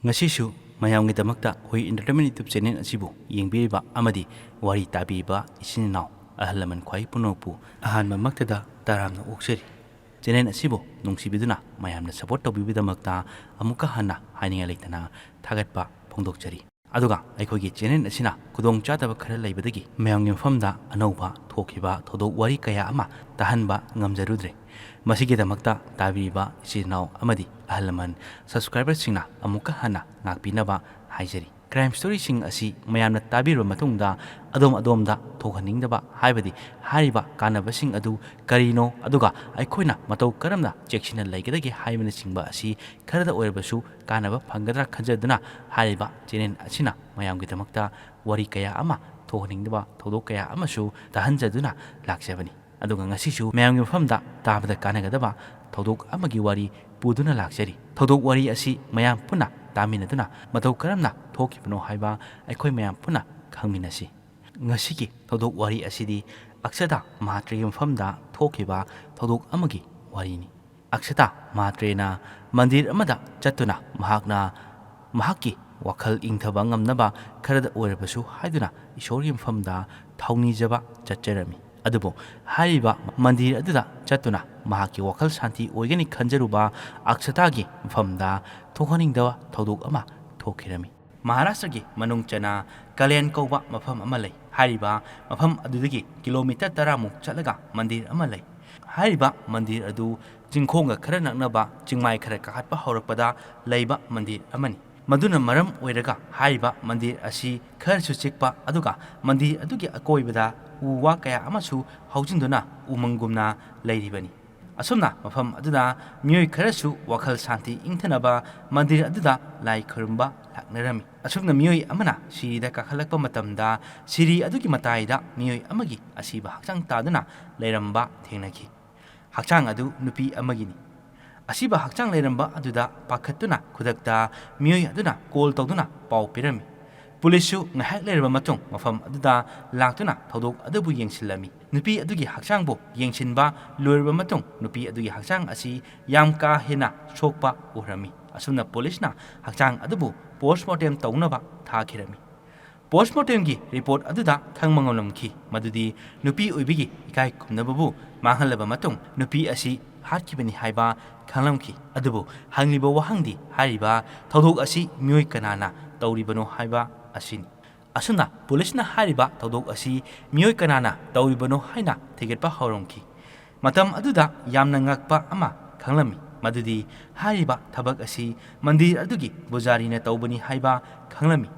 ꯉꯁꯤꯁꯨ ꯃꯌꯥꯝꯒꯤꯗꯃꯛꯇ ꯍꯨꯏ entertainment YouTube channel ꯑꯁꯤꯕꯨ ꯌꯦꯡꯕꯤꯔꯤꯕ ꯑꯃꯗꯤ ꯋꯥꯔꯤ ꯇꯥꯕꯤꯕ ꯏꯆꯤꯟ ꯏꯅꯥꯎ ꯑꯍꯜ ꯂꯃꯟ ꯈ꯭ꯋꯥꯏ ꯄꯨꯝꯅꯃꯛꯄꯨ ꯑꯍꯥꯟꯕꯃꯛꯇꯗ ꯇꯔꯥꯝꯅ ꯑꯣꯛꯆꯔꯤ꯫ ꯆꯦꯅꯦꯜ ꯑꯁꯤꯕꯨ ꯅꯨꯡꯁꯤꯕꯤꯗꯨꯅ ꯃꯌꯥꯝꯅ ꯁꯄꯣꯔꯠ ꯇꯧꯕꯤꯕꯒꯤꯗꯃꯛꯇ ꯑꯃꯨꯛꯀ ꯍꯟꯅ ꯍꯥꯏꯅꯤꯡꯉꯥꯏ ꯂꯩꯇꯅ ꯊꯥꯒꯠꯄ ꯐꯣꯡꯗꯣꯛꯆꯔꯤ꯫ ꯑꯗꯨꯒ ꯑꯩꯈꯣꯏꯒꯤ ꯆꯦꯅꯦꯜ ꯑꯁꯤꯅ ꯈꯨꯗꯣꯡꯆꯥꯗꯕ ꯈꯔ ꯂꯩꯕꯗꯒꯤ ꯃꯌꯥꯝꯒꯤ ꯃꯐꯝꯗ ꯑꯅꯧꯕ ꯊꯣꯛꯈꯤꯕ ꯊꯧꯗꯣꯛ ꯋꯥꯔꯤ ꯀꯌꯥ ꯑꯃ ꯇꯥꯍꯟꯕ ꯉꯝꯖꯔꯨꯗ꯭ꯔꯦ꯫ ꯃꯁꯤꯒꯤꯗꯃꯛꯇ ꯇꯥꯕꯤꯔꯤꯕ ꯏꯆꯤꯟ ꯏꯅꯥꯎ ꯑꯃꯗꯤ ꯑꯍꯜ ꯂꯃꯟ ꯁꯕꯁꯀ꯭ꯔꯥꯏꯕꯔꯁꯤꯡꯅ ꯑꯃꯨꯛꯀ ꯍꯟꯅ ꯉꯥꯛꯄꯤꯅꯕ ꯍꯥꯏꯖꯔꯤ꯫ ꯀ꯭ꯔꯥꯏꯝ ꯁ꯭ꯇꯣꯔꯤꯁꯤꯡ ꯑꯁꯤ ꯃꯌꯥꯝꯅ ꯇꯥꯕꯤꯔꯕ ꯃꯇꯨꯡꯗ ꯑꯗꯣꯝꯗ ꯊꯣꯛꯍꯟꯅꯤꯡꯗꯕ ꯍꯥꯏꯕꯗꯤ ꯍꯥꯏꯔꯤꯕ ꯀꯥꯟꯅꯕꯁꯤꯡ ꯑꯗꯨ ꯀꯔꯤꯅꯣ ꯑꯗꯨꯒ ꯑꯩꯈꯣꯏꯅ ꯃꯇꯧ ꯀꯔꯝꯅ ꯆꯦꯛꯁꯤꯟꯅ ꯂꯩꯒꯗꯒꯦ ꯍꯥꯏꯕꯅꯆꯤꯡꯕ ꯑꯁꯤ ꯈꯔꯗ ꯑꯣꯏꯔꯕꯁꯨ ꯀꯥꯟꯅꯕ ꯐꯪꯒꯗ꯭ꯔꯥ ꯈꯟꯖꯗꯨꯅ ꯍꯥꯏꯔꯤꯕ ꯆꯦꯅꯦꯜ ꯑꯁꯤꯅ ꯃꯌꯥꯝꯒꯤꯗꯃꯛꯇ ꯋꯥꯔꯤ kaya ama ꯊꯣꯛꯍꯟꯅꯤꯡꯗꯕ ꯊꯧꯗꯣꯛ kaya ꯑꯃꯁꯨ ꯇꯥꯍꯟꯖꯗꯨꯅ ꯂꯥꯛꯆꯕꯅꯤ꯫ ꯑꯗꯨꯒ ꯉꯁꯤꯁꯨ ꯃꯌꯥꯝꯒꯤ ꯃꯐꯝꯗ ꯇꯥꯕꯗ ꯀꯥꯟꯅꯒꯗꯕ ꯊꯧꯗꯣꯛ ꯑꯃꯒꯤ ꯋꯥꯔꯤ ꯄꯨꯗꯨꯅ ꯂꯥꯛꯆꯔꯤ꯫ ꯊꯧꯗꯣꯛ ꯋꯥꯔꯤ ꯑꯁꯤ ꯃꯌꯥꯝ ꯄꯨꯟꯅ ꯇꯥꯃꯤꯟꯅꯗꯨꯅ ꯃꯇꯧ ꯀꯔꯝꯅ ꯊꯣꯛꯈꯤꯕꯅꯣ ꯍꯥꯏꯕ ꯑꯩꯈꯣꯏ ꯃꯌꯥꯝ ꯄꯨꯟꯅ ꯈꯪꯃꯤꯟꯅꯁꯤ꯫ ꯉꯁꯤꯒꯤ ꯊꯧꯗꯣꯛ ꯋꯥꯔꯤ ꯑꯁꯤꯗꯤ ꯑꯛꯁꯇꯥ ꯃꯍꯥꯇ꯭ꯔꯦꯒꯤ ꯃꯐꯝꯗ ꯊꯣꯛꯈꯤꯕ ꯊꯧꯗꯣꯛ ꯑꯃꯒꯤ ꯋꯥꯔꯤꯅꯤ꯫ ꯑꯛꯁꯇꯥ ꯃꯍꯥꯇ꯭ꯔꯦꯅ ꯃꯟꯗꯤꯔ ꯑꯃꯗ ꯆꯠꯇꯨꯅ ꯃꯍꯥꯛꯀꯤ ꯋꯥꯈꯜ ꯏꯪꯊꯕ ꯉꯝꯅꯕ ꯈꯔꯗ ꯑꯣꯏꯔꯕꯁꯨ ꯍꯥꯏꯗꯨꯅ ꯏꯁꯣꯔꯒꯤ ꯃꯐꯝꯗ ꯊꯧꯅꯤꯖꯕ ꯆꯠꯆꯔꯝꯃꯤ꯫ ꯑꯗꯨꯕꯨ ꯍꯥꯏꯔꯤꯕ ꯃꯟꯗꯤꯔ ꯑꯗꯨꯗ ꯆꯠꯇꯨꯅ ꯃꯍꯥꯛꯀꯤ ꯋꯥꯈꯜ ꯁꯥꯟꯇꯤ ꯑꯣꯏꯒꯅꯤ ꯈꯟꯖꯔꯨꯕ ꯑꯛꯁꯇꯥꯒꯤ ꯃꯐꯝꯗ ꯊꯣꯛꯍꯟꯅꯤꯡꯗꯕ ꯊꯧꯗꯣꯛ ꯑꯃ ꯊꯣꯛꯈꯤꯔꯝꯃꯤ꯫ ꯃꯍꯥꯔꯥꯁꯇ꯭ꯔꯒꯤ ꯃꯅꯨꯡ ꯆꯟꯅ ꯀꯂꯦꯟ ꯀꯧꯕ ꯃꯐꯝ ꯑꯃ ꯂꯩ꯫ ꯍꯥꯏꯔꯤꯕ ꯃꯐꯝ ꯑꯗꯨꯗꯒꯤ ꯀꯤꯂꯣꯃꯤꯇꯔ 10 ꯆꯠꯂꯒ ꯃꯟꯗꯤꯔ ꯑꯃ ꯂꯩ꯫ ꯍꯥꯏꯔꯤꯕ ꯃꯟꯗꯤꯔ ꯑꯗꯨ ꯆꯤꯡꯈꯣꯡꯒ ꯈꯔ ꯅꯛꯅꯕ ꯆꯤꯡꯃꯥꯏ ꯈꯔ ꯀꯥꯈꯠꯄ ꯍꯧꯔꯛꯄꯗ ꯂꯩꯕ ꯃꯟꯗꯤꯔ ꯑꯃꯅꯤ꯫ ꯃꯗꯨꯅ ꯃꯔꯝ ꯑꯣꯏꯔꯒ ꯍꯥꯏꯔꯤꯕ ꯃꯟꯗꯤꯔ ꯑꯁꯤ ꯈꯔꯁꯨ ꯆꯤꯛꯄ ꯑꯗꯨꯒ ꯃꯟꯗꯤꯔ ꯑꯗꯨꯒꯤ ꯑꯀꯣꯏꯕꯗ ꯎ ꯋꯥ kaya ꯑꯃꯁꯨ ꯍꯧꯖꯤꯟꯗꯨꯅ ꯎꯃꯪꯒꯨꯝꯅ ꯂꯩꯔꯤꯕꯅꯤ꯫ ꯑꯁꯨꯝꯅ ꯃꯐꯝ ꯑꯗꯨꯗ ꯃꯤꯑꯣꯏ ꯈꯔꯁꯨ ꯋꯥꯈꯜ ꯁꯥꯟꯇꯤ ꯏꯪꯊꯅꯕ ꯃꯟꯗꯤꯔ ꯑꯗꯨꯗ ꯂꯥꯏ ꯈꯨꯔꯨꯝꯕ ꯂꯥꯛꯅꯔꯝꯃꯤ꯫ ꯑꯁꯨꯝꯅ ꯃꯤꯑꯣꯏ ꯑꯃꯅ ꯁꯤꯔꯤꯗ ꯀꯥꯈꯠꯂꯛꯄ ꯃꯇꯝꯗ ꯁꯤꯔꯤ ꯑꯗꯨꯒꯤ ꯃꯇꯥꯏꯗ ꯃꯤꯑꯣꯏ ꯑꯃꯒꯤ ꯑꯁꯤꯕ ꯍꯛꯆꯥꯡ ꯇꯥꯗꯨꯅ ꯂꯩꯔꯝꯕ ꯊꯦꯡꯅꯈꯤ꯫ ꯍꯛꯆꯥꯡ ꯑꯗꯨ ꯅꯨꯄꯤ ꯑꯃꯒꯤꯅꯤ꯫ ꯑꯁꯤꯕ ꯍꯛꯆꯥꯡ ꯂꯩꯔꯝꯕ ꯑꯗꯨꯗ ꯄꯥꯈꯠꯇꯨꯅ ꯈꯨꯗꯛꯇ ꯃꯤꯑꯣꯏ ꯑꯗꯨꯅ ꯀꯣꯜ ꯇꯧꯗꯨꯅ ꯄꯥꯎ ꯄꯤꯔꯝꯃꯤ꯫ ꯄꯨꯂꯤꯁꯁꯨ ꯉꯥꯏꯍꯥꯛ ꯂꯩꯔꯕ ꯃꯇꯨꯡ ꯃꯐꯝ ꯑꯗꯨꯗ ꯂꯥꯛꯇꯨꯅ ꯊꯧꯗꯣꯛ ꯑꯗꯨꯕꯨ ꯌꯦꯡꯁꯤꯜꯂꯝꯃꯤ꯫ ꯅꯨꯄꯤ ꯑꯗꯨꯒꯤ ꯍꯛꯆꯥꯡꯕꯨ ꯌꯦꯡꯁꯤꯟꯕ ꯂꯣꯏꯔꯕ ꯃꯇꯨꯡ ꯅꯨꯄꯤ ꯑꯗꯨꯒꯤ ꯍꯛꯆꯥꯡ ꯑꯁꯤ ꯌꯥꯝ ꯀꯥ ꯍꯦꯟꯅ ꯁꯣꯛꯄ ꯎꯔꯝꯃꯤ꯫ ꯑꯁꯨꯝꯅ ꯄꯨꯂꯤꯁꯅ ꯍꯛꯆꯥꯡ ꯑꯗꯨꯕꯨ ꯄꯣꯁꯠꯃꯣꯔꯇꯦꯝ ꯇꯧꯅꯕ ꯊꯥꯈꯤꯔꯝꯃꯤ꯫ ꯄꯣꯁꯠꯃꯣꯔꯇꯦꯝꯒꯤ ꯔꯤꯄꯣꯔꯠ ꯑꯗꯨꯗ ꯈꯪꯕ ꯉꯝꯂꯝꯈꯤ ꯃꯗꯨꯗꯤ ꯅꯨꯄꯤ ꯑꯣꯏꯕꯒꯤ ꯏꯀꯥꯏ ꯈꯨꯝꯅꯕꯕꯨ ꯃꯥꯡꯍꯜꯂꯕ ꯃꯇꯨꯡ ꯅꯨꯄꯤ ꯑꯁꯤ ꯍꯥꯠꯈꯤꯕꯅꯤ ꯍꯥꯏꯕ ꯈꯪꯂꯝꯈꯤ꯫ ꯑꯗꯨꯕꯨ ꯍꯪꯂꯤꯕ ꯋꯥꯍꯪꯗꯤ ꯍꯥꯏꯔꯤꯕ ꯊꯧꯗꯣꯛ ꯑꯁꯤ ꯃꯤꯑꯣꯏ ꯀꯅꯥꯅ ꯇꯧꯔꯤꯕꯅꯣ ꯍꯥꯏꯕ ꯑꯁꯤꯅꯤ꯫ ꯑꯁꯨꯝꯅ ꯄꯨꯂꯤꯁꯅ ꯍꯥꯏꯔꯤꯕ ꯊꯧꯗꯣꯛ ꯑꯁꯤ ꯃꯤꯑꯣꯏ ꯀꯅꯥꯅ ꯇꯧꯔꯤꯕꯅꯣ ꯍꯥꯏꯅ ꯊꯤꯒꯠꯄ ꯍꯧꯔꯝꯈꯤ꯫ ꯃꯇꯝ ꯑꯗꯨꯗ ꯌꯥꯝꯅ ꯉꯛꯄ ꯑꯃ ꯈꯪꯂꯝꯃꯤ ꯃꯗꯨꯗꯤ ꯍꯥꯏꯔꯤꯕ ꯊꯕꯛ ꯑꯁꯤ ꯃꯟꯗꯤꯔ ꯑꯗꯨꯒꯤ ꯄꯨꯖꯥꯔꯤꯅ ꯇꯧꯕꯅꯤ ꯍꯥꯏꯕ ꯈꯪꯂꯝꯃꯤ꯫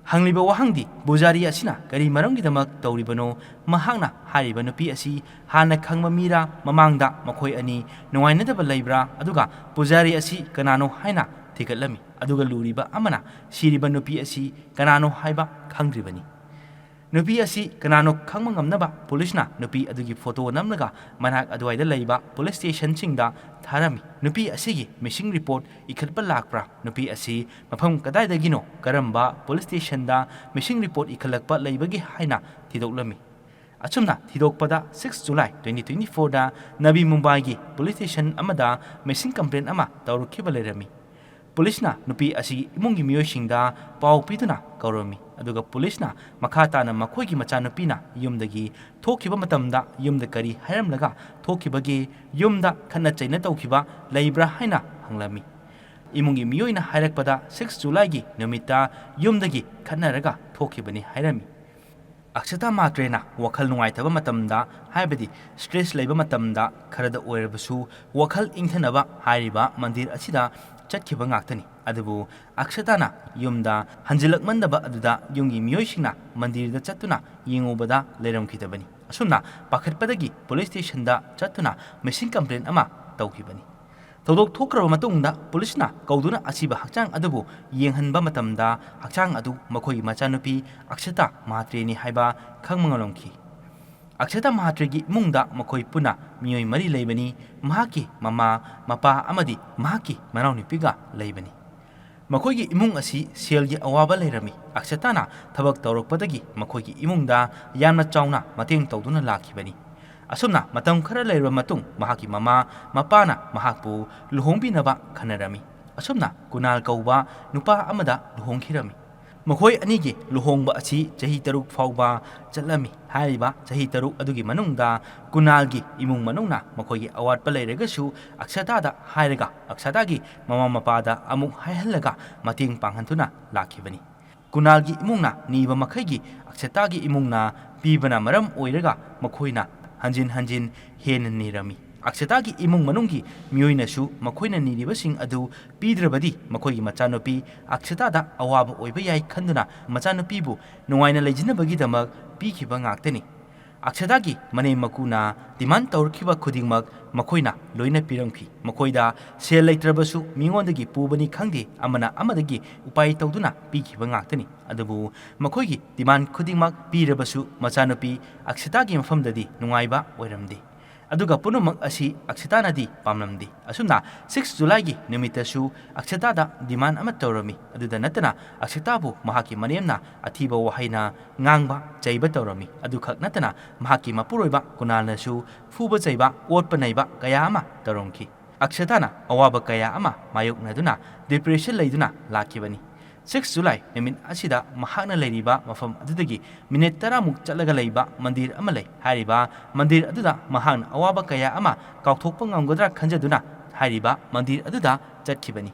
ꯍꯪꯂꯤꯕ ꯋꯥꯍꯪꯗꯤ ꯄꯨꯖꯥꯔꯤ ꯑꯁꯤꯅ ꯀꯔꯤ ꯃꯔꯝꯒꯤꯗꯃꯛ ꯇꯧꯔꯤꯕꯅꯣ, ꯃꯍꯥꯛꯅ ꯍꯥꯏꯔꯤꯕ ꯅꯨꯄꯤ ꯑꯁꯤ ꯍꯥꯟꯅ ꯈꯪꯕ ꯃꯤꯔꯥ, ꯃꯃꯥꯡꯗ ꯃꯈꯣꯏ ꯑꯅꯤ ꯅꯨꯡꯉꯥꯏꯅꯗꯕ ꯂꯩꯕ꯭ꯔꯥ, ꯑꯗꯨꯒ ꯄꯨꯖꯥꯔꯤ ꯑꯁꯤ ꯀꯅꯥꯅꯣ ꯍꯥꯏꯅ ꯊꯤꯒꯠꯂꯝꯃꯤ꯫ ꯑꯗꯨꯒ ꯂꯨꯔꯤꯕ ꯑꯃꯅ ꯁꯤꯔꯤꯕ ꯅꯨꯄꯤ ꯑꯁꯤ ꯀꯅꯥꯅꯣ ꯍꯥꯏꯕ ꯈꯪꯗ꯭ꯔꯤꯕꯅꯤ꯫ ꯅꯨꯄꯤ ꯑꯁꯤ ꯀꯅꯥꯅꯣ ꯈꯪꯕ ꯉꯝꯅꯕ ꯄꯨꯂꯤꯁꯅ ꯅꯨꯄꯤ ꯑꯗꯨꯒꯤ ꯐꯣꯇꯣ ꯅꯝꯂꯒ ꯃꯅꯥꯛ ꯑꯗꯨꯋꯥꯏꯗ ꯂꯩꯕ ꯄꯨꯂꯤꯁ ꯁ꯭ꯇꯦꯁꯟꯁꯤꯡꯗ ꯊꯥꯔꯝꯃꯤ꯫ ꯅꯨꯄꯤ ꯑꯁꯤꯒꯤ ꯃꯤꯁꯤꯡ ꯔꯤꯄꯣꯔꯠ ꯏꯈꯠꯄ ꯂꯥꯛꯄ꯭ꯔꯥ, ꯅꯨꯄꯤ ꯑꯁꯤ ꯃꯐꯝ ꯀꯗꯥꯏꯗꯒꯤꯅꯣ, ꯀꯔꯝꯕ ꯄꯨꯂꯤꯁ ꯁ꯭ꯇꯦꯁꯟꯗ ꯃꯤꯁꯤꯡ ꯔꯤꯄꯣꯔꯠ ꯏꯈꯠꯂꯛꯄ ꯂꯩꯕꯒꯦ ꯍꯥꯏꯅ ꯊꯤꯗꯣꯛꯂꯝꯃꯤ꯫ ꯑꯁꯨꯝꯅ ꯊꯤꯗꯣꯛꯄꯗ 6 ꯖꯨꯂꯥꯏ 2024ꯗ ꯅꯕꯤ ꯃꯨꯝꯕꯥꯏꯒꯤ ꯄꯨꯂꯤꯁ ꯁ꯭ꯇꯦꯁꯟ ꯑꯃꯗ ꯃꯤꯁꯤꯡ ꯀꯝꯄ꯭ꯂꯦꯟ ꯑꯃ ꯇꯧꯔꯛꯈꯤꯕ ꯂꯩꯔꯝꯃꯤ꯫ ꯄꯨꯂꯤꯁꯅ ꯅꯨꯄꯤ ꯑꯁꯤꯒꯤ ꯏꯃꯨꯡꯒꯤ ꯃꯤꯑꯣꯏꯁꯤꯡꯗ ꯄꯥꯎ ꯄꯤꯗꯨꯅ ꯀꯧꯔꯝꯃꯤ꯫ ꯑꯗꯨꯒ ꯄꯨꯂꯤꯁꯅ ꯃꯈꯥ ꯇꯥꯅ ꯃꯈꯣꯏꯒꯤ ꯃꯆꯥꯅꯨꯄꯤꯅ ꯌꯨꯝꯗꯒꯤ ꯊꯣꯛꯈꯤꯕ ꯃꯇꯝꯗ ꯌꯨꯝꯗ ꯀꯔꯤ ꯍꯥꯏꯔꯝꯂꯒ ꯊꯣꯛꯈꯤꯕꯒꯦ, ꯌꯨꯝꯗ ꯈꯠꯅ ꯆꯩꯅ ꯇꯧꯈꯤꯕ ꯂꯩꯕ꯭ꯔꯥ ꯍꯥꯏꯅ ꯍꯪꯂꯝꯃꯤ꯫ ꯏꯃꯨꯡꯒꯤ ꯃꯤꯑꯣꯏꯅ ꯍꯥꯏꯔꯛꯄꯗ 6 ꯖꯨꯂꯥꯏꯒꯤ ꯅꯨꯃꯤꯠꯇ ꯌꯨꯝꯗꯒꯤ ꯈꯠꯅꯔꯒ ꯊꯣꯛꯈꯤꯕꯅꯤ ꯍꯥꯏꯔꯝꯃꯤ꯫ ꯑꯛꯁꯇꯥ ꯃꯍꯥꯇ꯭ꯔꯦꯅ ꯋꯥꯈꯜ ꯅꯨꯡꯉꯥꯏꯇꯕ ꯃꯇꯝꯗ, ꯍꯥꯏꯕꯗꯤ ꯁ꯭ꯇ꯭ꯔꯦꯁ ꯂꯩꯕ ꯃꯇꯝꯗ ꯈꯔꯗ ꯑꯣꯏꯔꯕꯁꯨ ꯋꯥꯈꯜ ꯏꯪꯊꯅꯕ ꯍꯥꯏꯔꯤꯕ ꯃꯟꯗꯤꯔ ꯑꯁꯤꯗ ꯆꯠꯈꯤꯕ ꯉꯥꯛꯇꯅꯤ꯫ ꯑꯗꯨꯕꯨ ꯑꯛꯁꯇꯥꯅ ꯌꯨꯝꯗ ꯍꯟꯖꯤꯜꯂꯛꯃꯟꯗꯕ ꯑꯗꯨꯗ ꯌꯨꯝꯒꯤ ꯃꯤꯑꯣꯏꯁꯤꯡꯅ ꯃꯟꯗꯤꯔꯗ ꯆꯠꯇꯨꯅ ꯌꯦꯡꯉꯨꯕꯗ ꯂꯩꯔꯝꯈꯤꯗꯕꯅꯤ꯫ ꯑꯁꯨꯝꯅ ꯄꯥꯈꯠꯄꯗꯒꯤ ꯄꯨꯂꯤꯁ ꯁ꯭ꯇꯦꯁꯟꯗ ꯆꯠꯇꯨꯅ ꯃꯤꯁꯤꯡ ꯀꯝꯄ꯭ꯂꯦꯟ ꯑꯃ ꯇꯧꯈꯤꯕꯅꯤ꯫ ꯊꯧꯗꯣꯛ ꯊꯣꯛꯈ꯭ꯔꯕ ꯃꯇꯨꯡꯗ ꯄꯨꯂꯤꯁꯅ ꯀꯧꯗꯨꯅ ꯑꯁꯤꯕ ꯍꯛꯆꯥꯡ ꯑꯗꯨꯕꯨ ꯌꯦꯡꯍꯟꯕ ꯃꯇꯝꯗ ꯍꯛꯆꯥꯡ ꯑꯗꯨ ꯃꯈꯣꯏꯒꯤ ꯃꯆꯥꯅꯨꯄꯤ ꯑꯛꯁꯇꯥ ꯃꯍꯥꯇ꯭ꯔꯦꯅꯤ ꯍꯥꯏꯕ ꯈꯪꯕ ꯉꯝꯂꯝꯈꯤ꯫ ꯑꯛꯁꯇꯥ ꯃꯍꯥꯇ꯭ꯔꯦꯒꯤ ꯏꯃꯨꯡꯗ ꯃꯈꯣꯏ ꯄꯨꯟꯅ ꯃꯤꯑꯣꯏ 4 ꯂꯩꯕꯅꯤ꯫ ꯃꯍꯥꯛꯀꯤ ꯃꯃꯥ, ꯃꯄꯥ ꯑꯃꯗꯤ ꯃꯍꯥꯛꯀꯤ ꯃꯅꯥꯎꯅꯨꯄꯤꯒ ꯂꯩꯕꯅꯤ꯫ ꯃꯈꯣꯏꯒꯤ ꯏꯃꯨꯡ ꯑꯁꯤ ꯁꯦꯜꯒꯤ ꯑꯋꯥꯕ ꯂꯩꯔꯝꯃꯤ꯫ ꯑꯛꯁꯇꯥꯅ ꯊꯕꯛ ꯇꯧꯔꯛꯄꯗꯒꯤ ꯃꯈꯣꯏꯒꯤ ꯏꯃꯨꯡꯗ ꯌꯥꯝꯅ ꯆꯥꯎꯅ ꯃꯇꯦꯡ ꯇꯧꯗꯨꯅ ꯂꯥꯛꯈꯤꯕꯅꯤ꯫ ꯑꯁꯨꯝꯅ ꯃꯇꯝ ꯈꯔ ꯂꯩꯔꯕ ꯃꯇꯨꯡ ꯃꯍꯥꯛꯀꯤ ꯃꯃꯥ ꯃꯄꯥꯅ ꯃꯍꯥꯛꯄꯨ ꯂꯨꯍꯣꯡꯕꯤꯅꯕ ꯈꯟꯅꯔꯝꯃꯤ꯫ ꯑꯁꯨꯝꯅ ꯀꯨꯅꯥꯜ ꯀꯧꯕ ꯅꯨꯄꯥ ꯑꯃꯗ ꯂꯨꯍꯣꯡꯈꯤꯔꯝꯃꯤ꯫ ꯃꯈꯣꯏ ꯑꯅꯤꯒꯤ ꯂꯨꯍꯣꯡꯕ ꯑꯁꯤ ꯆꯍꯤ 6 ꯐꯥꯎꯕ ꯆꯠꯂꯝꯃꯤ꯫ ꯍꯥꯏꯔꯤꯕ ꯆꯍꯤ 6 ꯑꯗꯨꯒꯤ ꯃꯅꯨꯡꯗ ꯀꯨꯅꯥꯜꯒꯤ ꯏꯃꯨꯡ ꯃꯅꯨꯡꯅ ꯃꯈꯣꯏꯒꯤ ꯑꯋꯥꯠꯄ ꯂꯩꯔꯒꯁꯨ ꯑꯛꯁꯇꯥꯗ ꯍꯥꯏꯔꯒ ꯑꯛꯁꯇꯥꯒꯤ ꯃꯃꯥ ꯃꯄꯥꯗ ꯑꯃꯨꯛ ꯍꯥꯏꯍꯜꯂꯒ ꯃꯇꯦꯡ ꯄꯥꯡꯍꯟꯗꯨꯅ ꯂꯥꯛꯈꯤꯕꯅꯤ꯫ ꯀꯨꯅꯥꯜꯒꯤ ꯏꯃꯨꯡꯅ ꯅꯤꯕ ꯃꯈꯩꯒꯤ ꯑꯛꯁꯇꯥꯒꯤ ꯏꯃꯨꯡꯅ ꯄꯤꯕꯅ ꯃꯔꯝ ꯑꯣꯏꯔꯒ ꯃꯈꯣꯏꯅ ꯍꯟꯖꯤꯟ ꯍꯟꯖꯤꯟ ꯍꯦꯟꯅ ꯅꯤꯔꯝꯃꯤ꯫ ꯑꯛꯁꯇꯥꯒꯤ ꯏꯃꯨꯡ ꯃꯅꯨꯡꯒꯤ ꯃꯤꯑꯣꯏꯅꯁꯨ ꯃꯈꯣꯏꯅ ꯅꯤꯔꯤꯕꯁꯤꯡ ꯑꯗꯨ ꯄꯤꯗ꯭ꯔꯕꯗꯤ ꯃꯈꯣꯏꯒꯤ ꯃꯆꯥꯅꯨꯄꯤ ꯑꯛꯁꯇꯥꯗ ꯑꯋꯥꯕ ꯑꯣꯏꯕ ꯌꯥꯏ ꯈꯟꯗꯨꯅ ꯃꯆꯥꯅꯨꯄꯤꯕꯨ ꯅꯨꯡꯉꯥꯏꯅ ꯂꯩꯖꯅꯕꯒꯤꯗꯃꯛ ꯄꯤꯈꯤꯕ ꯉꯥꯛꯇꯅꯤ꯫ ꯑꯛꯁꯇꯥꯒꯤ ꯃꯅꯦꯝ ꯃꯀꯨꯅ ꯗꯤꯃꯥꯟ ꯇꯧꯔꯛꯈꯤꯕ ꯈꯨꯗꯤꯡꯃꯛ ꯃꯈꯣꯏꯅ ꯂꯣꯏꯅ ꯄꯤꯔꯝꯈꯤ꯫ ꯃꯈꯣꯏꯗ ꯁꯦꯜ ꯂꯩꯇ꯭ꯔꯕꯁꯨ ꯃꯤꯉꯣꯟꯗꯒꯤ ꯄꯨꯕꯅꯤ ꯈꯪꯗꯦ ꯑꯃꯅ ꯑꯃꯗꯒꯤ ꯎꯄꯥꯏ ꯇꯧꯗꯨꯅ ꯄꯤꯈꯤꯕ ꯉꯥꯛꯇꯅꯤ꯫ ꯑꯗꯨꯕꯨ ꯃꯈꯣꯏꯒꯤ ꯗꯤꯃꯥꯟ ꯈꯨꯗꯤꯡꯃꯛ ꯄꯤꯔꯕꯁꯨ ꯃꯆꯥꯅꯨꯄꯤ ꯑꯛꯁꯇꯥꯒꯤ ꯃꯐꯝꯗꯗꯤ ꯅꯨꯡꯉꯥꯏꯕ ꯑꯣꯏꯔꯝꯗꯦ꯫ ꯑꯗꯨꯒ ꯄꯨꯝꯅꯃꯛ ꯑꯁꯤ ꯑꯛꯁꯇꯥꯅꯗꯤ ꯄꯥꯝꯂꯝꯗꯦ꯫ ꯑꯁꯨꯝꯅ 6 ꯖꯨꯂꯥꯏꯒꯤ ꯅꯨꯃꯤꯠꯇꯁꯨ ꯑꯛꯁꯇꯥꯗ ꯗꯤꯃꯥꯟ ꯑꯃ ꯇꯧꯔꯝꯃꯤ꯫ ꯑꯗꯨꯗ ꯅꯠꯇꯅ ꯑꯛꯁꯇꯥꯕꯨ ꯃꯍꯥꯛꯀꯤ ꯃꯅꯦꯝꯅ ꯑꯊꯤꯕ ꯋꯥꯍꯩꯅ ꯉꯥꯡꯕ ꯆꯩꯕ ꯇꯧꯔꯝꯃꯤ꯫ ꯑꯗꯨꯈꯛ ꯅꯠꯇꯅ ꯃꯍꯥꯛꯀꯤ ꯃꯄꯨꯔꯣꯏꯕ ꯀꯨꯅꯥꯜꯅꯁꯨ ꯐꯨꯕ ꯆꯩꯕ ꯑꯣꯠꯄ ꯅꯩꯕ ꯀꯌꯥ ꯑꯃ ꯇꯧꯔꯝꯈꯤ꯫ ꯑꯛꯁꯇꯥꯅ ꯑꯋꯥꯕ ꯀꯌꯥ ꯑꯃ ꯃꯥꯌꯣꯛꯅꯗꯨꯅ ꯗꯤꯄ꯭ꯔꯦꯁꯟ ꯂꯩꯗꯨꯅ ꯂꯥꯛꯈꯤꯕꯅꯤ꯫ 6 ꯖꯨꯂꯥꯏ ꯅꯨꯃꯤꯠ ꯑꯁꯤꯗ ꯃꯍꯥꯛꯅ ꯂꯩꯔꯤꯕ ꯃꯐꯝ ꯑꯗꯨꯗꯒꯤ ꯃꯤꯅꯤꯠ 10ꯃꯨꯛ ꯆꯠꯂꯒ ꯂꯩꯕ ꯃꯟꯗꯤꯔ ꯑꯃ ꯂꯩ꯫ ꯍꯥꯏꯔꯤꯕ ꯃꯟꯗꯤꯔ ꯑꯗꯨꯗ ꯃꯍꯥꯛꯅ ꯑꯋꯥꯕ ꯀꯌꯥ ꯑꯃ ꯀꯥꯎꯊꯣꯛꯄ ꯉꯝꯒꯗ꯭ꯔꯥ ꯈꯟꯖꯗꯨꯅ ꯍꯥꯏꯔꯤꯕ ꯃꯟꯗꯤꯔ ꯑꯗꯨꯗ ꯆꯠꯈꯤꯕꯅꯤ꯫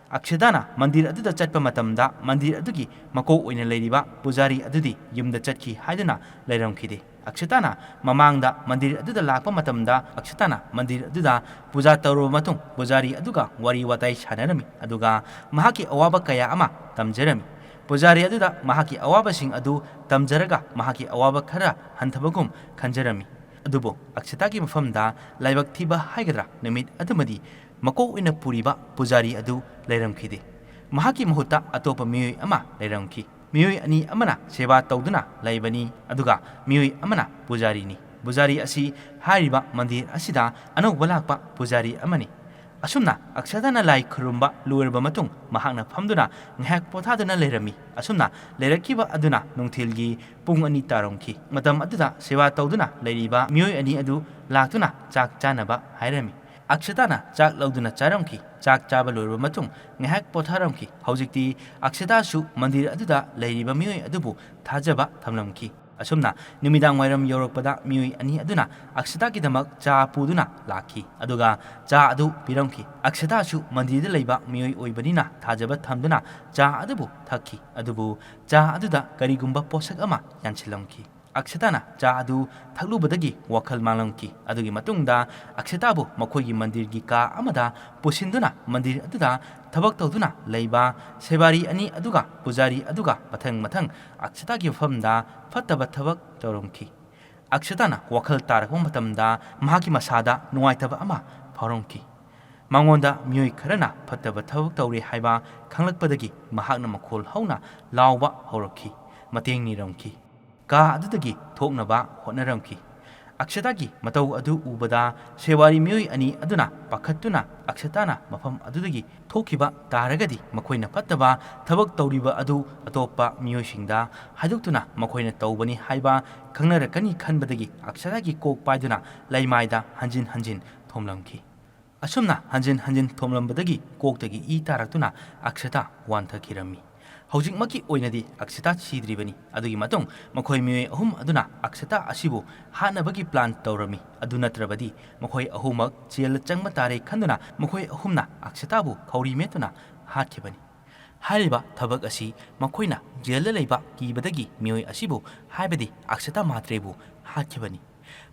ꯑꯛꯁꯇꯥꯅ ꯃꯟꯗꯤꯔ ꯑꯗꯨꯗ ꯆꯠꯄ ꯃꯇꯝꯗ ꯃꯟꯗꯤꯔ ꯑꯗꯨꯒꯤ ꯃꯀꯣꯛ ꯑꯣꯏꯅ ꯂꯩꯔꯤꯕ ꯄꯨꯖꯥꯔꯤ ꯑꯗꯨꯗꯤ ꯌꯨꯝꯗ ꯆꯠꯈꯤ ꯍꯥꯏꯗꯨꯅ ꯂꯩꯔꯝꯈꯤꯗꯦ꯫ ꯑꯛꯁꯇꯥꯅ ꯃꯃꯥꯡꯗ ꯃꯟꯗꯤꯔ ꯑꯗꯨꯗ ꯂꯥꯛꯄ ꯃꯇꯝꯗ ꯑꯛꯁꯇꯥꯅ ꯃꯟꯗꯤꯔ ꯑꯗꯨꯗ ꯄꯨꯖꯥ ꯇꯧꯔꯕ ꯃꯇꯨꯡ ꯄꯨꯖꯥꯔꯤ ꯑꯗꯨꯒ ꯋꯥꯔꯤ ꯋꯥꯇꯥꯏ ꯁꯥꯟꯅꯔꯝꯃꯤ ꯑꯗꯨꯒ ꯃꯍꯥꯛꯀꯤ ꯑꯋꯥꯕ ꯀꯌꯥ ꯑꯃ ꯇꯝꯖꯔꯝꯃꯤ꯫ ꯄꯨꯖꯥꯔꯤ ꯑꯗꯨꯗ ꯃꯍꯥꯛꯀꯤ ꯑꯋꯥꯕꯁꯤꯡ ꯑꯗꯨ ꯇꯝꯖꯔꯒ ꯃꯍꯥꯛꯀꯤ ꯑꯋꯥꯕ ꯈꯔ ꯍꯟꯊꯕꯒꯨꯝ ꯈꯟꯖꯔꯝꯃꯤ꯫ ꯑꯗꯨꯕꯨ ꯑꯛꯁꯇꯥꯒꯤ ꯃꯐꯝꯗ ꯂꯥꯏꯕꯛ ꯊꯤꯕ ꯍꯥꯏꯒꯗ꯭ꯔꯥ ꯅꯨꯃꯤꯠ ꯑꯗꯨꯃꯗꯤ ꯃꯀꯣꯛ ꯑꯣꯏꯅ ꯄꯨꯔꯤꯕ ꯄꯨꯖꯥꯔꯤ ꯑꯗꯨ ꯂꯩꯔꯝꯈꯤꯗꯦ꯫ ꯃꯍꯥꯛꯀꯤ ꯃꯍꯨꯠꯇ ꯑꯇꯣꯞꯄ ꯃꯤꯑꯣꯏ ꯑꯃ ꯂꯩꯔꯝꯈꯤ꯫ ꯃꯤꯑꯣꯏ ꯑꯅꯤ ꯑꯃꯅ ꯁꯦꯕꯥ ꯇꯧꯗꯨꯅ ꯂꯩꯕꯅꯤ ꯑꯗꯨꯒ ꯃꯤꯑꯣꯏ ꯑꯃꯅ ꯄꯨꯖꯥꯔꯤꯅꯤ꯫ ꯄꯨꯖꯥꯔꯤ ꯑꯁꯤ ꯍꯥꯏꯔꯤꯕ ꯃꯟꯗꯤꯔ ꯑꯁꯤꯗ ꯑꯅꯧꯕ ꯂꯥꯛꯄ ꯄꯨꯖꯥꯔꯤ ꯑꯃꯅꯤ꯫ ꯑꯁꯨꯝꯅ ꯑꯛꯁꯇꯥꯅ ꯂꯥꯏ ꯈꯨꯔꯨꯝꯕ ꯂꯣꯏꯔꯕ ꯃꯇꯨꯡ ꯃꯍꯥꯛꯅ ꯐꯝꯗꯨꯅ ꯉꯥꯏꯍꯥꯛ ꯄꯣꯊꯥꯗꯨꯅ ꯂꯩꯔꯝꯃꯤ꯫ ꯑꯁꯨꯝꯅ ꯂꯩꯔꯛꯈꯤꯕ ꯑꯗꯨꯅ ꯅꯨꯡꯊꯤꯜꯒꯤ ꯄꯨꯡ 2 ꯇꯥꯔꯝꯈꯤ꯫ ꯃꯇꯝ ꯑꯗꯨꯗ ꯁꯦꯕꯥ ꯇꯧꯗꯨꯅ ꯂꯩꯔꯤꯕ ꯃꯤꯑꯣꯏ ꯑꯅꯤ ꯑꯗꯨ ꯂꯥꯛꯇꯨꯅ ꯆꯥꯛ ꯆꯥꯅꯕ ꯍꯥꯏꯔꯝꯃꯤ꯫ ꯑꯛꯁꯇꯥꯅ ꯆꯥꯛ ꯂꯧꯗꯨꯅ ꯆꯥꯔꯝꯈꯤ꯫ ꯆꯥꯛ ꯆꯥꯕ ꯂꯣꯏꯔꯕ ꯃꯇꯨꯡ ꯉꯥꯏꯍꯥꯛ ꯄꯣꯊꯥꯔꯝꯈꯤ꯫ ꯍꯧꯖꯤꯛꯇꯤ ꯑꯛꯁꯇꯥꯁꯨ ꯃꯟꯗꯤꯔ ꯑꯗꯨꯗ ꯂꯩꯔꯤꯕ ꯃꯤꯑꯣꯏ ꯑꯗꯨꯕꯨ ꯊꯥꯖꯕ ꯊꯝꯂꯝꯈꯤ꯫ ꯑꯁꯨꯝꯅ ꯅꯨꯃꯤꯗꯥꯡ ꯋꯥꯏꯔꯝ ꯌꯧꯔꯛꯄꯗ ꯃꯤꯑꯣꯏ ꯑꯅꯤ ꯑꯗꯨꯅ ꯑꯛꯁꯇꯥꯒꯤꯗꯃꯛ ꯆꯥ ꯄꯨꯗꯨꯅ ꯂꯥꯛꯈꯤ ꯑꯗꯨꯒ ꯆꯥ ꯑꯗꯨ ꯄꯤꯔꯝꯈꯤ꯫ ꯑꯛꯁꯇꯥꯁꯨ ꯃꯟꯗꯤꯔꯗ ꯂꯩꯕ ꯃꯤꯑꯣꯏ ꯑꯣꯏꯕꯅꯤꯅ ꯊꯥꯖꯕ ꯊꯝꯗꯨꯅ ꯆꯥ ꯑꯗꯨꯕꯨ ꯊꯛꯈꯤ꯫ ꯑꯗꯨꯕꯨ ꯆꯥ ꯑꯗꯨꯗ ꯀꯔꯤꯒꯨꯝꯕ ꯄꯣꯠꯁꯛ ꯑꯃ ꯌꯥꯟꯁꯤꯜꯂꯝꯈꯤ꯫ ꯑꯛꯁꯇꯥꯅ ꯆꯥ ꯑꯗꯨ ꯊꯛꯂꯨꯕꯗꯒꯤ ꯋꯥꯈꯜ ꯃꯥꯡꯂꯝꯈꯤ꯫ ꯑꯗꯨꯒꯤ ꯃꯇꯨꯡꯗ ꯑꯛꯁꯇꯥꯕꯨ ꯃꯈꯣꯏꯒꯤ ꯃꯟꯗꯤꯔꯒꯤ ꯀꯥ ꯑꯃꯗ ꯄꯨꯁꯤꯟꯗꯨꯅ ꯃꯟꯗꯤꯔ ꯑꯗꯨꯗ ꯊꯕꯛ ꯇꯧꯗꯨꯅ ꯂꯩꯕ ꯁꯦꯕꯥꯔꯤ ꯑꯅꯤ ꯑꯗꯨꯒ ꯄꯨꯖꯥꯔꯤ ꯑꯗꯨꯒ ꯃꯊꯪ ꯃꯊꯪ ꯑꯛꯁꯇꯥꯒꯤ ꯃꯐꯝꯗ ꯐꯠꯇꯕ ꯊꯕꯛ ꯇꯧꯔꯝꯈꯤ꯫ ꯑꯛꯁꯇꯥꯅ ꯋꯥꯈꯜ ꯇꯥꯔꯛꯄ ꯃꯇꯝꯗ ꯃꯍꯥꯛꯀꯤ ꯃꯁꯥꯗ ꯅꯨꯡꯉꯥꯏꯇꯕ ꯑꯃ ꯐꯥꯎꯔꯝꯈꯤ꯫ ꯃꯉꯣꯟꯗ ꯃꯤꯑꯣꯏ ꯈꯔꯅ ꯐꯠꯇꯕ ꯊꯕꯛ ꯇꯧꯔꯦ ꯍꯥꯏꯕ ꯈꯪꯂꯛꯄꯗꯒꯤ ꯃꯍꯥꯛꯅ ꯃꯈꯣꯜ ꯍꯧꯅ ꯂꯥꯎꯕ ꯍꯧꯔꯛꯈꯤ꯫ ꯃꯇꯦꯡ ꯅꯤꯔꯝꯈꯤ꯫ ꯀꯥ ꯑꯗꯨꯗꯒꯤ ꯊꯣꯛꯅꯕ ꯍꯣꯠꯅꯔꯝꯈꯤ꯫ ꯑꯛꯁꯇꯥꯒꯤ ꯃꯇꯧ ꯑꯗꯨ ꯎꯕꯗ ꯁꯦꯋꯥꯔꯤ ꯃꯤꯑꯣꯏ ꯑꯅꯤ ꯑꯗꯨꯅ ꯄꯥꯈꯠꯇꯨꯅ ꯑꯛꯁꯇꯥꯅ ꯃꯐꯝ ꯑꯗꯨꯗꯒꯤ ꯊꯣꯛꯈꯤꯕ ꯇꯥꯔꯒꯗꯤ ꯃꯈꯣꯏꯅ ꯐꯠꯇꯕ ꯊꯕꯛ ꯇꯧꯔꯤꯕ ꯑꯗꯨ ꯑꯇꯣꯞꯄ ꯃꯤꯑꯣꯏꯁꯤꯡꯗ ꯍꯥꯏꯗꯣꯛꯇꯨꯅ ꯃꯈꯣꯏꯅ ꯇꯧꯕꯅꯤ ꯍꯥꯏꯕ ꯈꯪꯅꯔꯛꯀꯅꯤ ꯈꯟꯕꯗꯒꯤ ꯑꯛꯁꯇꯥꯒꯤ ꯀꯣꯛ ꯄꯥꯏꯗꯨꯅ ꯂꯩꯃꯥꯏꯗ ꯍꯟꯖꯤꯟ ꯍꯟꯖꯤन ꯊꯣꯝꯂꯝꯈꯤ꯫ ꯑꯁꯨꯝꯅ ꯍꯟꯖꯤꯟ ꯍꯟꯖꯤन ꯊꯣꯝꯂꯝꯕꯗꯒꯤ ꯀꯣꯛꯇꯒꯤ ꯏ ꯇꯥꯔꯛꯇꯨꯅ ꯑꯛꯁꯇꯥ ꯋꯥꯟꯊꯈꯤꯔꯝꯃꯤ꯫ ꯍꯧꯖꯤꯛꯃꯛꯀꯤ ꯑꯣꯏꯅꯗꯤ ꯑꯛꯁꯇꯥ ꯁꯤꯗ꯭ꯔꯤꯕꯅꯤ꯫ ꯑꯗꯨꯒꯤ ꯃꯇꯨꯡ ꯃꯈꯣꯏ ꯃꯤꯑꯣꯏ ꯑꯍꯨꯝ ꯑꯗꯨꯅ ꯑꯛꯁꯇꯥ ꯑꯁꯤꯕꯨ ꯍꯥꯠꯅꯕꯒꯤ ꯄ꯭ꯂꯥꯟ ꯇꯧꯔꯝꯃꯤ꯫ ꯑꯗꯨ ꯅꯠꯇ꯭ꯔꯕꯗꯤ ꯃꯈꯣꯏ ꯑꯍꯨꯝꯃꯛ ꯖꯦꯜꯗ ꯆꯪꯕ ꯇꯥꯔꯦ ꯈꯟꯗꯨꯅ ꯃꯈꯣꯏ ꯑꯍꯨꯝꯅ ꯑꯛꯁꯇꯥꯕꯨ ꯈꯧꯔꯤ ꯃꯦꯠꯇꯨꯅ ꯍꯥꯠꯈꯤꯕꯅꯤ꯫ ꯍꯥꯏꯔꯤꯕ ꯊꯕꯛ ꯑꯁꯤ ꯃꯈꯣꯏꯅ ꯖꯦꯜꯗ ꯂꯩꯕ ꯀꯤꯕꯗꯒꯤ ꯃꯤꯑꯣꯏ ꯑꯁꯤꯕꯨ ꯍꯥꯏꯕꯗꯤ ꯑꯛꯁꯇꯥ ꯃꯥꯇ꯭ꯔꯦꯕꯨ ꯍꯥꯠꯈꯤꯕꯅꯤ꯫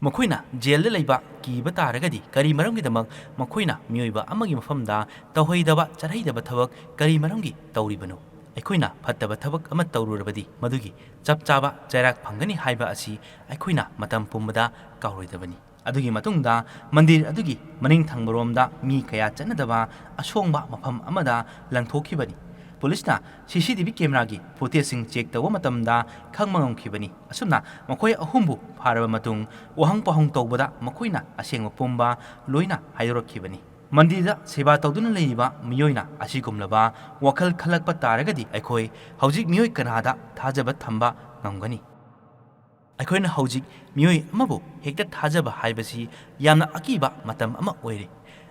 ꯃꯈꯣꯏꯅ ꯖꯦꯜꯗ ꯂꯩꯕ ꯀꯤꯕ ꯇꯥꯔꯒꯗꯤ ꯀꯔꯤ ꯃꯔꯝꯒꯤꯗꯃꯛ ꯃꯈꯣꯏꯅ ꯃꯤꯑꯣꯏꯕ ꯑꯃꯒꯤ ꯃꯐꯝꯗ ꯇꯧꯍꯩꯗꯕ ꯆꯠꯍꯩꯗꯕ ꯊꯕꯛ ꯀꯔꯤ ꯃꯔꯝꯒꯤ ꯇꯧꯔꯤꯕꯅꯣ? ꯑꯩꯈꯣꯏꯅ ꯐꯠꯇꯕ ꯊꯕꯛ ꯑꯃ ꯇꯧꯔꯨꯔꯕꯗꯤ ꯃꯗꯨꯒꯤ ꯆꯞ ꯆꯥꯕ ꯆꯩꯔꯥꯛ ꯐꯪꯒꯅꯤ ꯍꯥꯏꯕ ꯑꯁꯤ ꯑꯩꯈꯣꯏꯅ ꯃꯇꯝ ꯄꯨꯝꯕꯗ ꯀꯥꯎꯔꯣꯏꯗꯕꯅꯤ꯫ ꯑꯗꯨꯒꯤ ꯃꯇꯨꯡꯗ ꯃꯟꯗꯤꯔ ꯑꯗꯨꯒꯤ ꯃꯅꯤꯡ ꯊꯪꯕꯔꯣꯝꯗ ꯃꯤ ꯀꯌꯥ ꯆꯠꯅꯗꯕ ꯑꯁꯣꯡꯕ ꯃꯐꯝ ꯑꯃꯗ ꯂꯪꯊꯣꯛꯈꯤꯕꯅꯤ꯫ ꯄꯨꯂꯤꯁꯅ CCTV ꯀꯦꯃꯦꯔꯥꯒꯤ ꯐꯨꯇꯦꯖꯁꯤꯡ ꯆꯦꯛ ꯇꯧꯕ ꯃꯇꯝꯗ ꯈꯪꯕ ꯉꯝꯈꯤꯕꯅꯤ꯫ ꯑꯁꯨꯝꯅ ꯃꯈꯣꯏ ꯑꯍꯨꯝꯕꯨ ꯐꯥꯔꯕ ꯃꯇꯨꯡ ꯋꯥꯍꯪ ꯄꯥꯎꯍꯪ ꯇꯧꯕꯗ ꯃꯈꯣꯏꯅ ꯑꯁꯦꯡꯕ ꯄꯨꯝꯕ ꯂꯣꯏꯅ ꯍꯥꯏꯗꯣꯔꯛꯈꯤꯕꯅꯤ꯫ ꯃꯟꯗꯤꯔꯗ ꯁꯦꯕꯥ ꯇꯧꯗꯨꯅ ꯂꯩꯔꯤꯕ ꯃꯤꯑꯣꯏꯅ ꯑꯁꯤꯒꯨꯝꯂꯕ ꯋꯥꯈꯜ ꯈꯜꯂꯛꯄ ꯇꯥꯔꯒꯗꯤ ꯑꯩꯈꯣꯏ ꯍꯧꯖꯤꯛ ꯃꯤꯑꯣꯏ ꯀꯅꯥꯗ ꯊꯥꯖꯕ ꯊꯝꯕ ꯉꯝꯒꯅꯤ? ꯑꯩꯈꯣꯏꯅ ꯍꯧꯖꯤꯛ ꯃꯤꯑꯣꯏ ꯑꯃꯕꯨ ꯍꯦꯛꯇ ꯊꯥꯖꯕ ꯍꯥꯏꯕꯁꯤ ꯌꯥꯝꯅ ꯑꯀꯤꯕ ꯃꯇꯝ ꯑꯃ ꯑꯣꯏꯔꯦ꯫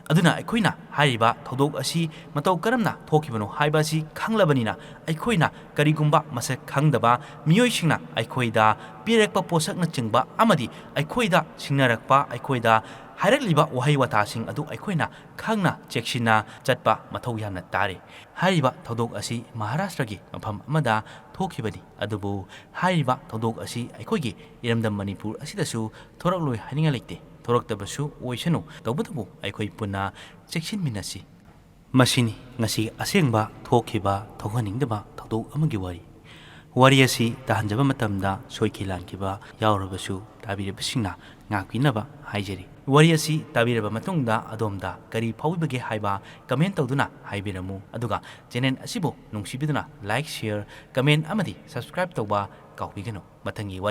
ꯑꯗꯨꯅ ꯑꯩꯈꯣꯏꯅ ꯍꯥꯏꯔꯤꯕ ꯊꯧꯗꯣꯛ ꯑꯁꯤ ꯃꯇꯧ ꯀꯔꯝꯅ ꯊꯣꯛꯈꯤꯕꯅꯣ ꯍꯥꯏꯕ ꯑꯁꯤ ꯈꯪꯂꯕꯅꯤꯅ ꯑꯩꯈꯣꯏꯅ ꯀꯔꯤꯒꯨꯝꯕ ꯃꯁꯛ ꯈꯪꯗꯕ ꯃꯤꯑꯣꯏꯁꯤꯡꯅ ꯑꯩꯈꯣꯏꯗ ꯄꯤꯔꯛꯄ ꯄꯣꯠꯁꯛꯅꯆꯤꯡꯕ ꯑꯃꯗꯤ ꯑꯩꯈꯣꯏꯗ ꯁꯤꯡꯅꯔꯛꯄ ꯑꯩꯈꯣꯏꯗ ꯍꯥꯏꯔꯛꯂꯤꯕ ꯋꯥꯍꯩ ꯋꯥꯇꯥꯁꯤꯡ ꯑꯗꯨ ꯑꯩꯈꯣꯏꯅ ꯈꯪꯅ ꯆꯦꯛꯁꯤꯟꯅ ꯆꯠꯄ ꯃꯊꯧ ꯌꯥꯝꯅ ꯇꯥꯔꯦ꯫ ꯍꯥꯏꯔꯤꯕ ꯊꯧꯗꯣꯛ ꯑꯁꯤ ꯃꯍꯥꯔꯥꯁꯇ꯭ꯔꯒꯤ ꯃꯐꯝ ꯑꯃꯗ ꯊꯣꯛꯈꯤꯕꯅꯤ, ꯑꯗꯨꯕꯨ ꯍꯥꯏꯔꯤꯕ ꯊꯧꯗꯣꯛ ꯑꯁꯤ ꯑꯩꯈꯣꯏꯒꯤ ꯏꯔꯝꯗꯝ ꯃꯅꯤꯄꯨꯔ ꯑꯁꯤꯗꯁꯨ ꯊꯣꯔꯛꯂꯣꯏ ꯍꯥꯏꯅꯤꯡꯉꯥꯏ ꯂꯩꯇꯦ, ꯊꯣꯔꯛꯇꯕꯁꯨ ꯑꯣꯏꯁꯅꯨ, ꯇꯧꯕꯇꯕꯨ ꯑꯩꯈꯣꯏ ꯄꯨꯟꯅ ꯆꯦꯛꯁꯤꯟꯃꯤꯟꯅꯁꯤ꯫ ꯃꯁꯤꯅꯤ ꯉꯁꯤ ꯑꯁꯦꯡꯕ ꯊꯣꯛꯈꯤꯕ ꯊꯣꯛꯍꯟꯅꯤꯡꯗꯕ ꯊꯧꯗꯣꯛ ꯑꯃꯒꯤ ꯋꯥꯔꯤ꯫ ꯋꯥꯔꯤ ꯑꯁꯤ ꯇꯥꯍꯟꯖꯕ ꯃꯇꯝꯗ ꯁꯣꯏꯈꯤ ꯂꯥꯟꯈꯤꯕ ꯌꯥꯎꯔꯕꯁꯨ ꯇꯥꯕꯤꯔꯤꯕꯁꯤꯡꯅ ꯉꯥꯛꯄꯤꯅꯕ ꯍꯥꯏꯖꯔꯤ꯫ ꯋꯥꯔꯤ ꯑꯁꯤ ꯇꯥꯕꯤꯔꯕ ꯃꯇꯨꯡꯗ ꯑꯗꯣꯝꯗ ꯀꯔꯤ ꯐꯥꯎꯕꯤꯕꯒꯦ ꯍꯥꯏꯕ ꯀꯃꯦꯟ ꯇꯧꯗꯨꯅ ꯍꯥꯏꯕꯤꯔꯝꯃꯨ, ꯑꯗꯨꯒ ꯆꯦꯅꯦꯜ ꯑꯁꯤꯕꯨ ꯅꯨꯡꯁꯤꯕꯤꯗꯨꯅ ꯂꯥꯏꯛ, ꯁꯦꯌꯔ, ꯀꯃꯦꯟ ꯑꯃꯗꯤ ꯁꯕꯁꯀ꯭ꯔꯥꯏꯕ ꯇꯧꯕ ꯀꯥꯎꯕꯤꯒꯅꯨ꯫ ꯃꯊꯪꯒꯤ